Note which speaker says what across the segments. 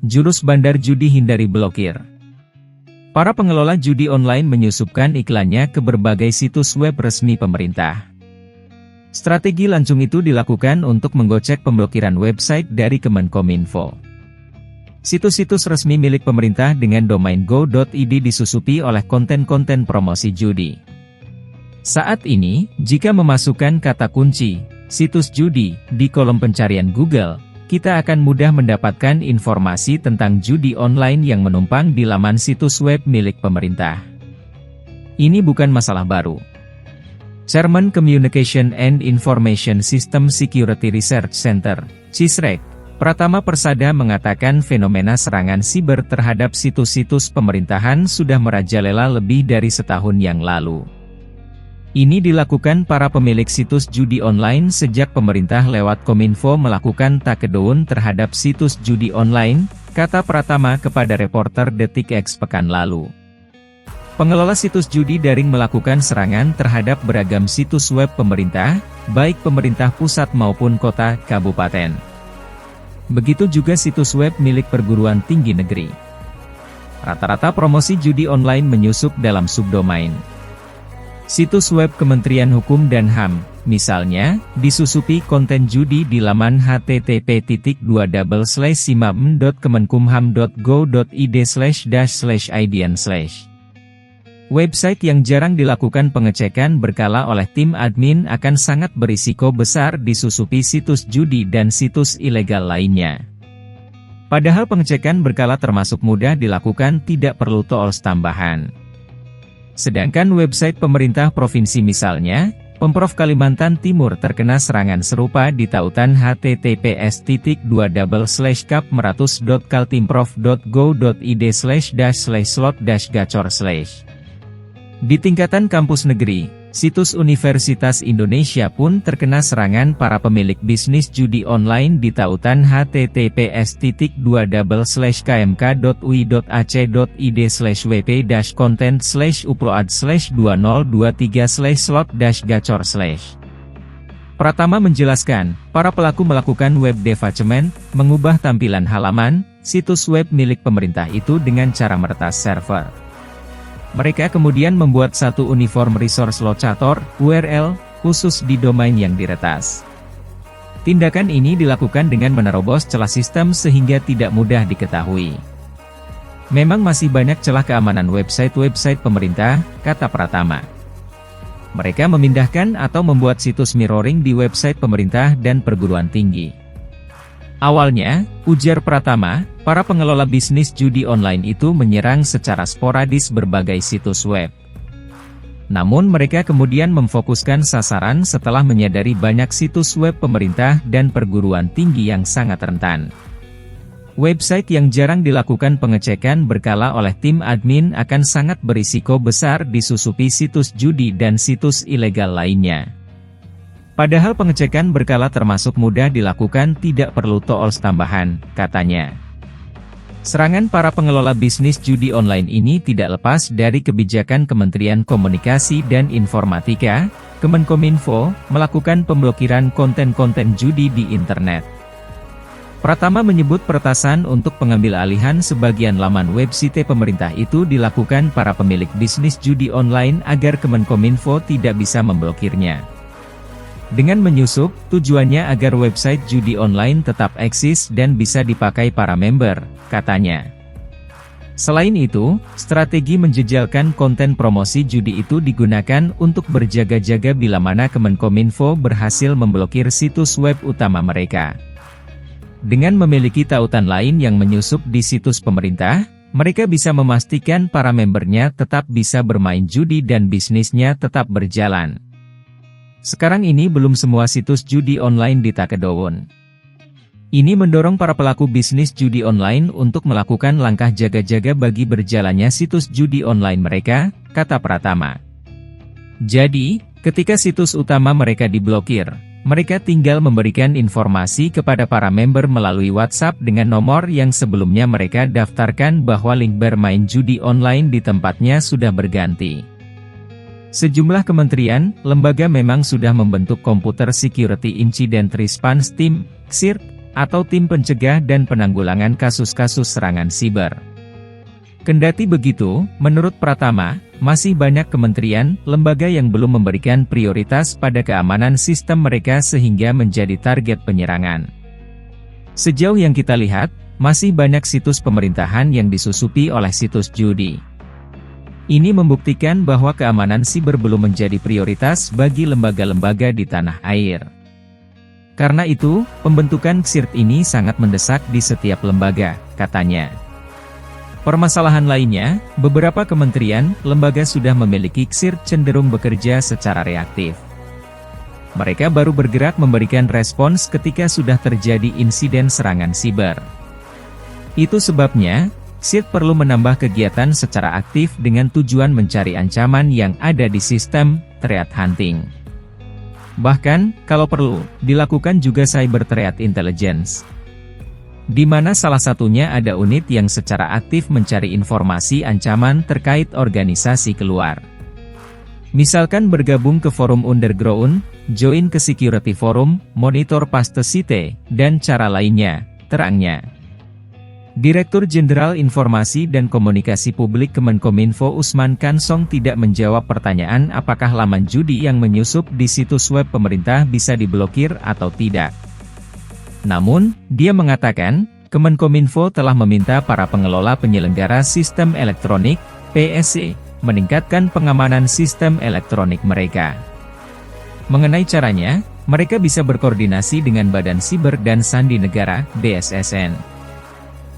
Speaker 1: jurus bandar judi hindari blokir. Para pengelola judi online menyusupkan iklannya ke berbagai situs web resmi pemerintah. Strategi lancung itu dilakukan untuk menggocek pemblokiran website dari Kemenkominfo. Situs-situs resmi milik pemerintah dengan domain go.id disusupi oleh konten-konten promosi judi. Saat ini, jika memasukkan kata kunci, situs judi, di kolom pencarian Google, kita akan mudah mendapatkan informasi tentang judi online yang menumpang di laman situs web milik pemerintah. Ini bukan masalah baru. Chairman Communication and Information System Security Research Center, CISREC, Pratama Persada mengatakan fenomena serangan siber terhadap situs-situs pemerintahan sudah merajalela lebih dari setahun yang lalu. Ini dilakukan para pemilik situs judi online sejak pemerintah lewat Kominfo melakukan takedown terhadap situs judi online, kata Pratama kepada reporter Detik.X pekan lalu. Pengelola situs judi daring melakukan serangan terhadap beragam situs web pemerintah, baik pemerintah pusat maupun kota, kabupaten. Begitu juga situs web milik perguruan tinggi negeri. Rata-rata promosi judi online menyusup dalam subdomain. Situs web Kementerian Hukum dan HAM, misalnya, disusupi konten judi di laman http://simapm.kemenkumham.go.id/id/. Website yang jarang dilakukan pengecekan berkala oleh tim admin akan sangat berisiko besar disusupi situs judi dan situs ilegal lainnya. Padahal pengecekan berkala termasuk mudah dilakukan, tidak perlu tools tambahan. Sedangkan website pemerintah provinsi misalnya, Pemprov Kalimantan Timur terkena serangan serupa di tautan https://kap100.kaltimprov.go.id/slot-gacor/. Di tingkatan kampus negeri, situs Universitas Indonesia pun terkena serangan para pemilik bisnis judi online di tautan https://kmk.ui.ac.id/wp-content/upload/2023/slot-gacor/. Pratama menjelaskan, para pelaku melakukan web debasement, mengubah tampilan halaman, situs web milik pemerintah itu dengan cara meretas server. Mereka kemudian membuat satu uniform resource locator, URL, khusus di domain yang diretas. Tindakan ini dilakukan dengan menerobos celah sistem sehingga tidak mudah diketahui. Memang masih banyak celah keamanan website-website pemerintah, kata Pratama. Mereka memindahkan atau membuat situs mirroring di website pemerintah dan perguruan tinggi. Awalnya, ujar Pratama, para pengelola bisnis judi online itu menyerang secara sporadis berbagai situs web. Namun mereka kemudian memfokuskan sasaran setelah menyadari banyak situs web pemerintah dan perguruan tinggi yang sangat rentan. Website yang jarang dilakukan pengecekan berkala oleh tim admin akan sangat berisiko besar disusupi situs judi dan situs ilegal lainnya. Padahal pengecekan berkala termasuk mudah dilakukan, tidak perlu tools tambahan, katanya. Serangan para pengelola bisnis judi online ini tidak lepas dari kebijakan Kementerian Komunikasi dan Informatika, Kemenkominfo, melakukan pemblokiran konten-konten judi di internet. Pratama menyebut peretasan untuk pengambil-alihan sebagian laman website pemerintah itu dilakukan para pemilik bisnis judi online agar Kemenkominfo tidak bisa memblokirnya. Dengan menyusup, tujuannya agar website judi online tetap eksis dan bisa dipakai para member, katanya. Selain itu, strategi menjejalkan konten promosi judi itu digunakan untuk berjaga-jaga bila mana Kemenkominfo berhasil memblokir situs web utama mereka. Dengan memiliki tautan lain yang menyusup di situs pemerintah, mereka bisa memastikan para membernya tetap bisa bermain judi dan bisnisnya tetap berjalan. Sekarang ini belum semua situs judi online ditakedown. Ini mendorong para pelaku bisnis judi online untuk melakukan langkah jaga-jaga bagi berjalannya situs judi online mereka, kata Pratama. Jadi, ketika situs utama mereka diblokir, mereka tinggal memberikan informasi kepada para member melalui WhatsApp dengan nomor yang sebelumnya mereka daftarkan bahwa link bermain judi online di tempatnya sudah berganti. Sejumlah kementerian, lembaga memang sudah membentuk Computer Security Incident Response Team, CSIRT, atau Tim Pencegah dan Penanggulangan Kasus-Kasus Serangan Siber. Kendati begitu, menurut Pratama, masih banyak kementerian, lembaga yang belum memberikan prioritas pada keamanan sistem mereka sehingga menjadi target penyerangan. Sejauh yang kita lihat, masih banyak situs pemerintahan yang disusupi oleh situs judi. Ini membuktikan bahwa keamanan siber belum menjadi prioritas bagi lembaga-lembaga di tanah air. Karena itu, pembentukan CSIRT ini sangat mendesak di setiap lembaga, katanya. Permasalahan lainnya, beberapa kementerian, lembaga sudah memiliki CSIRT cenderung bekerja secara reaktif. Mereka baru bergerak memberikan respons ketika sudah terjadi insiden serangan siber. Itu sebabnya, CSIRT perlu menambah kegiatan secara aktif dengan tujuan mencari ancaman yang ada di sistem, threat hunting. Bahkan, kalau perlu, dilakukan juga cyber threat intelligence, di mana salah satunya ada unit yang secara aktif mencari informasi ancaman terkait organisasi keluar. Misalkan bergabung ke forum underground, join ke security forum, monitor pastesite, dan cara lainnya, terangnya. Direktur Jenderal Informasi dan Komunikasi Publik Kemenkominfo Usman Kansong tidak menjawab pertanyaan apakah laman judi yang menyusup di situs web pemerintah bisa diblokir atau tidak. Namun, dia mengatakan, Kemenkominfo telah meminta para pengelola penyelenggara sistem elektronik, PSE, meningkatkan pengamanan sistem elektronik mereka. Mengenai caranya, mereka bisa berkoordinasi dengan Badan Siber dan Sandi Negara, BSSN.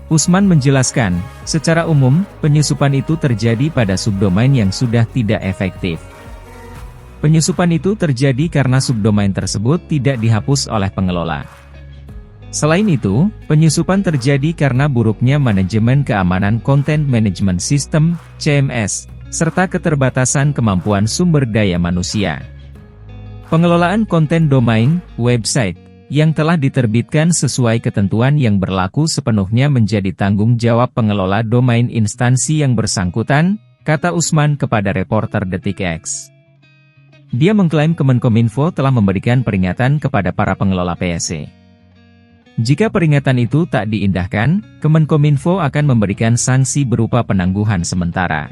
Speaker 1: Usman menjelaskan, secara umum, penyusupan itu terjadi pada subdomain yang sudah tidak efektif. Penyusupan itu terjadi karena subdomain tersebut tidak dihapus oleh pengelola. Selain itu, penyusupan terjadi karena buruknya manajemen keamanan Content Management System, CMS, serta keterbatasan kemampuan sumber daya manusia. Pengelolaan konten domain, website, yang telah diterbitkan sesuai ketentuan yang berlaku sepenuhnya menjadi tanggung jawab pengelola domain instansi yang bersangkutan, kata Usman kepada reporter DetikX. Dia mengklaim Kemenkominfo telah memberikan peringatan kepada para pengelola PSE. Jika peringatan itu tak diindahkan, Kemenkominfo akan memberikan sanksi berupa penangguhan sementara.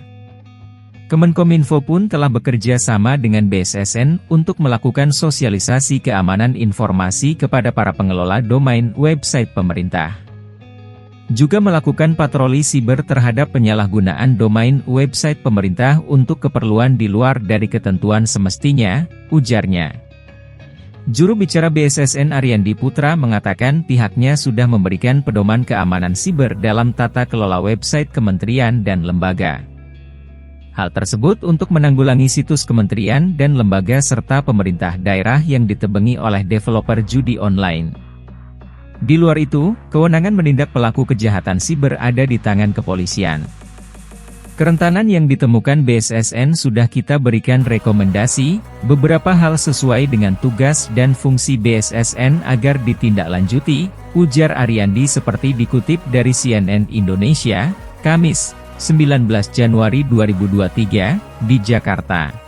Speaker 1: Kemenkominfo pun telah bekerja sama dengan BSSN untuk melakukan sosialisasi keamanan informasi kepada para pengelola domain website pemerintah. Juga melakukan patroli siber terhadap penyalahgunaan domain website pemerintah untuk keperluan di luar dari ketentuan semestinya, ujarnya. Juru bicara BSSN Ariandi Putra mengatakan pihaknya sudah memberikan pedoman keamanan siber dalam tata kelola website kementerian dan lembaga. Hal tersebut untuk menanggulangi situs kementerian dan lembaga serta pemerintah daerah yang ditebengi oleh developer judi online. Di luar itu, kewenangan menindak pelaku kejahatan siber ada di tangan kepolisian. Kerentanan yang ditemukan BSSN sudah kita berikan rekomendasi, beberapa hal sesuai dengan tugas dan fungsi BSSN agar ditindaklanjuti, ujar Ariandi seperti dikutip dari CNN Indonesia, Kamis, 19 Januari 2023, di Jakarta.